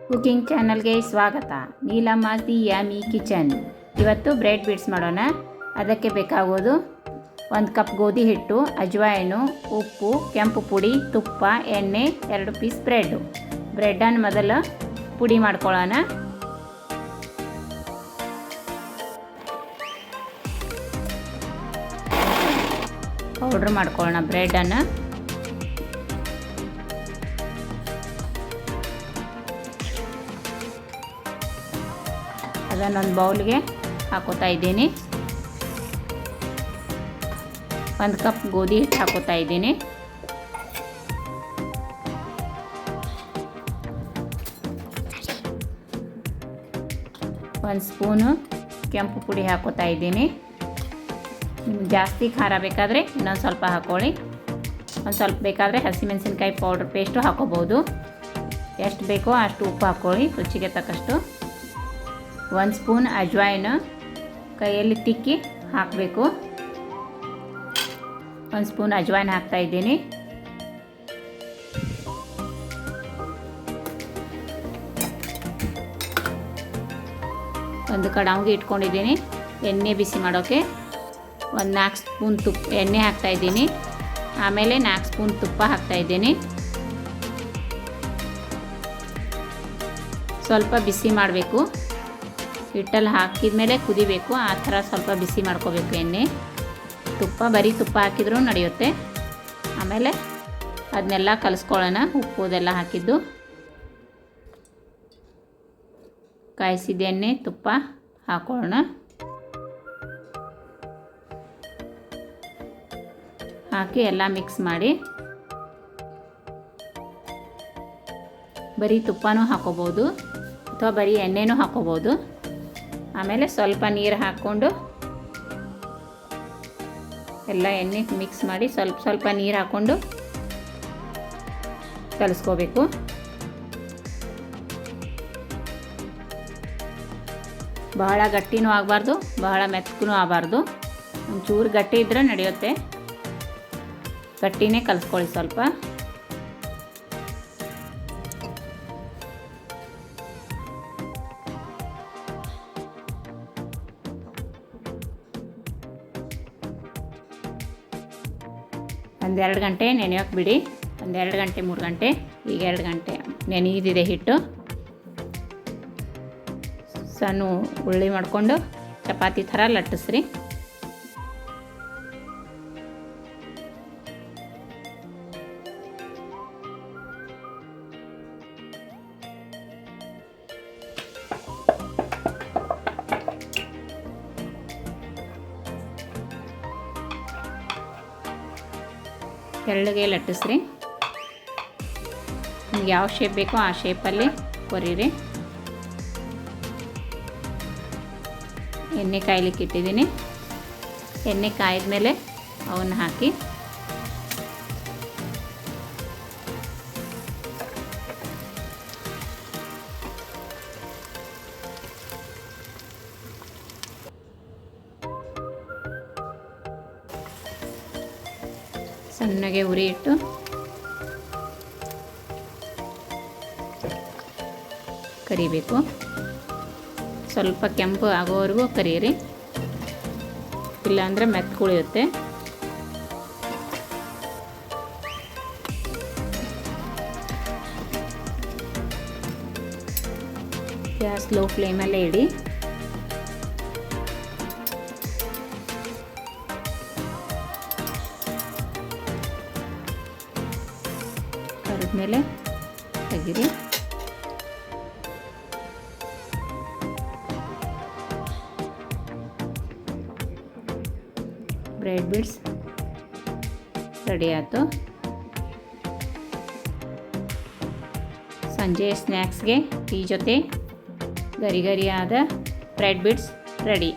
Cooking ಚಾನಲ್ಗೆ ಸ್ವಾಗತ. ನೀಲಮ್ಮಾಸ್ the yummy kitchen. ಇವತ್ತು ಬ್ರೆಡ್ ಬಿಟ್ಸ್ ಮಾಡೋಣ. ಅದಕ್ಕೆ ಬೇಕಾಗೋದು 1 ಕಪ್ ಗೋಧಿ ಹಿಟ್ಟು, ಅಜ್ವಾಯಿನು, ಉಪ್ಪು, ಕೆಂಪು ಪುಡಿ, ತುಪ್ಪ, ಎಣ್ಣೆ, 2 ಪೀಸ್ ಬ್ರೆಡ್ಡನ್ನು ಮೊದಲು ಪುಡಿ ಮಾಡ್ಕೊಳ್ಳೋಣ. ಪೌಡ್ರ್ ಮಾಡ್ಕೊಳ್ಳೋಣ ಬ್ರೆಡ್ಡನ್ನು. ಅದನ್ನೊಂದು ಬೌಲ್ಗೆ ಹಾಕೋತಾ ಇದ್ದೀನಿ. 1 ಕಪ್ ಗೋಧಿ ಹಿಟ್ಟು ಹಾಕೋತಾ ಇದ್ದೀನಿ. ಒಂದು ಸ್ಪೂನು ಕೆಂಪು ಪುಡಿ ಹಾಕೋತಾ ಇದ್ದೀನಿ. ನಿಮ್ಗೆ ಜಾಸ್ತಿ ಖಾರ ಬೇಕಾದರೆ ಇನ್ನೊಂದು ಸ್ವಲ್ಪ ಹಾಕ್ಕೊಳ್ಳಿ. ಒಂದು ಸ್ವಲ್ಪ ಬೇಕಾದರೆ ಹಸಿಮೆಣಸಿನ್ಕಾಯಿ ಪೌಡ್ರ್ ಪೇಸ್ಟು ಹಾಕೋಬೋದು. ಎಷ್ಟು ಬೇಕೋ ಅಷ್ಟು ಉಪ್ಪು ಹಾಕ್ಕೊಳ್ಳಿ, ರುಚಿಗೆ ತಕ್ಕಷ್ಟು. 1 ಸ್ಪೂನ್ ಅಜ್ವಾಯಿನ ಕೈಯಲ್ಲಿ ತಿಕ್ಕಿ ಹಾಕಬೇಕು. 1 ಸ್ಪೂನ್ ಅಜ್ವಾಯಿನ ಹಾಕ್ತಾ ಇದ್ದೀನಿ. ಒಂದು ಕಡಾವಿಗೆ ಇಟ್ಕೊಂಡಿದ್ದೀನಿ ಎಣ್ಣೆ ಬಿಸಿ ಮಾಡೋಕ್ಕೆ. ಒಂದು 4 ಸ್ಪೂನ್ ಎಣ್ಣೆ ಹಾಕ್ತಾ ಇದ್ದೀನಿ. ಆಮೇಲೆ 4 ಸ್ಪೂನ್ ತುಪ್ಪ ಹಾಕ್ತಾ ಇದ್ದೀನಿ. ಸ್ವಲ್ಪ ಬಿಸಿ ಮಾಡಬೇಕು. ಹಿಟ್ಟಲ್ಲಿ ಹಾಕಿದ ಮೇಲೆ ಕುದಿಬೇಕು. ಆ ಥರ ಸ್ವಲ್ಪ ಬಿಸಿ ಮಾಡ್ಕೋಬೇಕು ಎಣ್ಣೆ. ಬರೀ ತುಪ್ಪ ಹಾಕಿದ್ರೂ ನಡೆಯುತ್ತೆ. ಆಮೇಲೆ ಅದನ್ನೆಲ್ಲ ಕಲಿಸ್ಕೊಳ್ಳೋಣ. ಉಪ್ಪು ಅದೆಲ್ಲ ಹಾಕಿದ್ದು, ಕಾಯಿಸಿದ ಎಣ್ಣೆ, ತುಪ್ಪ ಹಾಕೊಳ್ಳೋಣ. ಹಾಕಿ ಎಲ್ಲ ಮಿಕ್ಸ್ ಮಾಡಿ. ಬರೀ ತುಪ್ಪನೂ ಹಾಕೋಬೋದು ಅಥವಾ ಬರೀ ಎಣ್ಣೆನೂ ಹಾಕೋಬೋದು. ಆಮೇಲೆ ಸ್ವಲ್ಪ ನೀರು ಹಾಕ್ಕೊಂಡು ಎಲ್ಲ ಎಣ್ಣೆ ಮಿಕ್ಸ್ ಮಾಡಿ ಸ್ವಲ್ಪ ನೀರು ಹಾಕ್ಕೊಂಡು ಕಲಿಸ್ಕೋಬೇಕು. ಬಹಳ ಗಟ್ಟಿನೂ ಆಗಬಾರ್ದು, ಬಹಳ ಮೆತ್ತಗೂ ಆಗಬಾರ್ದು. ಒಂಚೂರು ಗಟ್ಟಿ ಇದ್ದರೆ ನಡೆಯುತ್ತೆ. ಗಟ್ಟಿನೇ ಕಲಿಸ್ಕೊಳ್ಳಿ ಸ್ವಲ್ಪ. ಒಂದು 2 ಗಂಟೆ ನೆನೆಯೋಕೆ ಬಿಡಿ. ಒಂದು 2 ಗಂಟೆ 3 ಗಂಟೆ. ಈಗ 2 ಗಂಟೆ ನೆನೆದಿದೆ ಹಿಟ್ಟು. ಸಣ್ಣ ಉಳ್ಳಿ ಮಾಡಿಕೊಂಡು ಚಪಾತಿ ಥರ ಲಟ್ಟಿಸ್ರಿ. ತೆಳ್ಳಗೆ ಲಟ್ಟಿಸ್ರಿ. ನಿಮ್ಗೆ ಯಾವ ಶೇಪ್ ಬೇಕೋ ಆ ಶೇಪಲ್ಲಿ ಕೊರಿರಿ. ಎಣ್ಣೆ ಕಾಯ್ಲಿಕ್ಕೆ ಇಟ್ಟಿದ್ದೀನಿ. ಎಣ್ಣೆ ಕಾಯ್ದ ಮೇಲೆ ಅವನ್ನ ಹಾಕಿ ಸಣ್ಣಗೆ ಉರಿ ಇಟ್ಟು ಕರಿಬೇಕು. ಸ್ವಲ್ಪ ಕೆಂಪು ಆಗೋವರೆಗೂ ಕರಿಯಿರಿ, ಇಲ್ಲಾಂದರೆ ಮೆತ್ತುಳಿಯುತ್ತೆ. ಗ್ಯಾಸ್ ಲೋ ಫ್ಲೇಮಲ್ಲೇ ಇಡಿ. ಕರಿದ್ಮೇಲೆ ತೆಗೀರಿ. ಬ್ರೆಡ್ ಬಿಟ್ಸ್ ರೆಡಿ ಆಯಿತು. ಸಂಜೆ ಸ್ನ್ಯಾಕ್ಸ್ಗೆ ಟೀ ಜೊತೆ ಗರಿ ಗರಿಯಾದ ಬ್ರೆಡ್ ಬಿಟ್ಸ್ ರೆಡಿ.